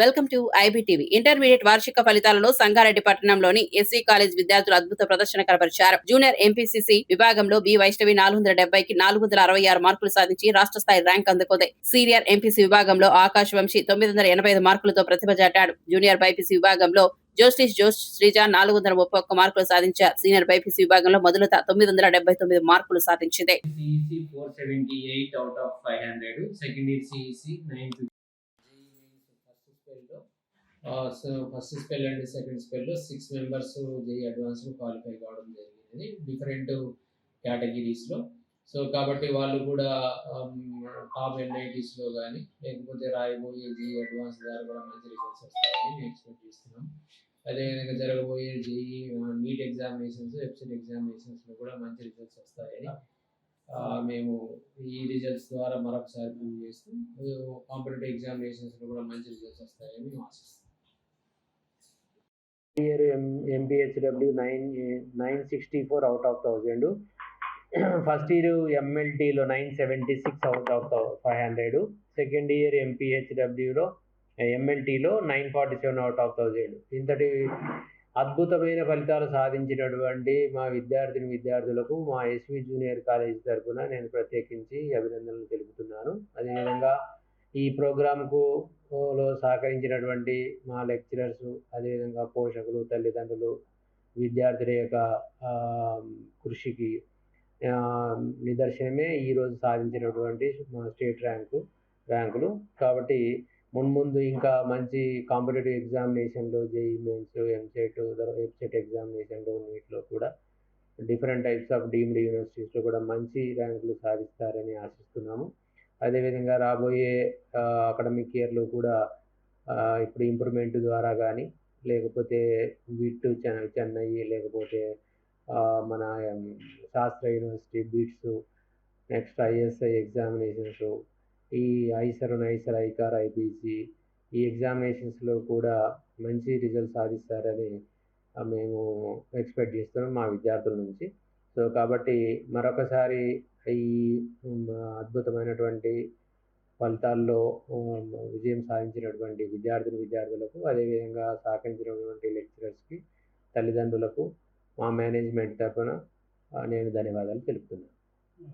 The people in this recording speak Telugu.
Welcome to IBTV. ఇంటర్మీడియట్ వార్షిక ఫలితాలలో సంగారెడ్డి పట్టణంలోని ఎస్వీ కాలేజ్ విద్యార్థులు అద్భుత ప్రదర్శన కనబరిచారు. జూనియర్ ఎంపీసీసీ విభాగంలో బి వైష్ణవి 470కి 466 మార్కులు సాధించి రాష్ట్ర స్థాయి ర్యాంక్ అందుకుంది. సీనియర్ ఎంపీసీ విభాగంలో ఆకాశ్ వంశీ 985 మార్కులతో ప్రతిభ చాటాడు. జూనియర్ బైపీసీ విభాగంలో జోష్ శ్రీజ 431 మార్కులు సాధించారు. సీనియర్ బైపీసీ విభాగంలో మొదలుత 979 మార్కులు సాధించింది. So first spell and second స్పెల్లో 6 మెంబర్స్ జేఈ అడ్వాన్స్డ్ క్వాలిఫై కావడం జరిగింది డిఫరెంట్ కేటగిరీస్లో. సో కాబట్టి వాళ్ళు కూడా టాప్ ఎన్ఐటీస్లో కానీ లేకపోతే రాయబోయే జేఈ అడ్వాన్స్ ద్వారా కూడా మంచి రిజల్ట్స్ వస్తాయని మేము ఎక్స్పెక్ట్ చేస్తున్నాం. అదేవిధంగా జరగబోయే జేఈ నీట్ ఎగ్జామినేషన్స్, వెబ్సైట్ ఎగ్జామినేషన్స్లో కూడా మంచి రిజల్ట్స్ వస్తాయని మేము ఈ రిజల్ట్స్ ద్వారా మరొకసారి ప్రూవ్ చేస్తూ కాంపిటేటివ్ ఎగ్జామినేషన్స్లో కూడా మంచి రిజల్ట్స్ వస్తాయని మేము ఆశిస్తాం. Year MPHW 964 out of 1000. First year MLT లో 976 out of 500. Second year MPHW లో MLT లో 947 out of 1000. ఇంతటి అద్భుతమైన ఫలితాలు సాధించినటువంటి మా విద్యార్థులకు మా ఎస్వి జూనియర్ కాలేజ్ తరఫున నేను ప్రత్యేకించి అభినందనలు తెలుపుతున్నాను. అదేవిధంగా ఈ ప్రోగ్రాంకు సహకరించినటువంటి మా లెక్చరర్స్, అదేవిధంగా పోషకులు, తల్లిదండ్రులు, విద్యార్థుల యొక్క కృషికి నిదర్శనమే ఈరోజు సాధించినటువంటి మా స్టేట్ ర్యాంకులు. కాబట్టి మున్ముందు ఇంకా మంచి కాంపిటేటివ్ ఎగ్జామినేషన్లో జేఈ మెయిన్స్, ఎంసెట్, వెబ్సెట్ ఎగ్జామినేషన్లో, నీట్లో కూడా డిఫరెంట్ టైప్స్ ఆఫ్ డీమ్డ్ యూనివర్సిటీస్లో కూడా మంచి ర్యాంకులు సాధిస్తారని ఆశిస్తున్నాము. అదేవిధంగా రాబోయే అకాడమిక్ ఇయర్లో కూడా ఇప్పుడు ఇంప్రూవ్మెంట్ ద్వారా కానీ లేకపోతే విట్ చెన్నై లేకపోతే మన Sastra university BITS, next ISI examinations, ఈ ఐసర్, ఐకార్, ఐపీసీ ఈ ఎగ్జామినేషన్స్లో కూడా మంచి రిజల్ట్ సాధిస్తారని మేము ఎక్స్పెక్ట్ చేస్తున్నాం మా విద్యార్థుల నుంచి. సో కాబట్టి మరొకసారి ఈ అద్భుతమైనటువంటి ఫలితాల్లో విజయం సాధించినటువంటి విద్యార్థులకు, అదేవిధంగా సహకరించినటువంటి లెక్చరర్స్కి, తల్లిదండ్రులకు మా మేనేజ్మెంట్ తరఫున నేను ధన్యవాదాలు తెలుపుతున్నాను.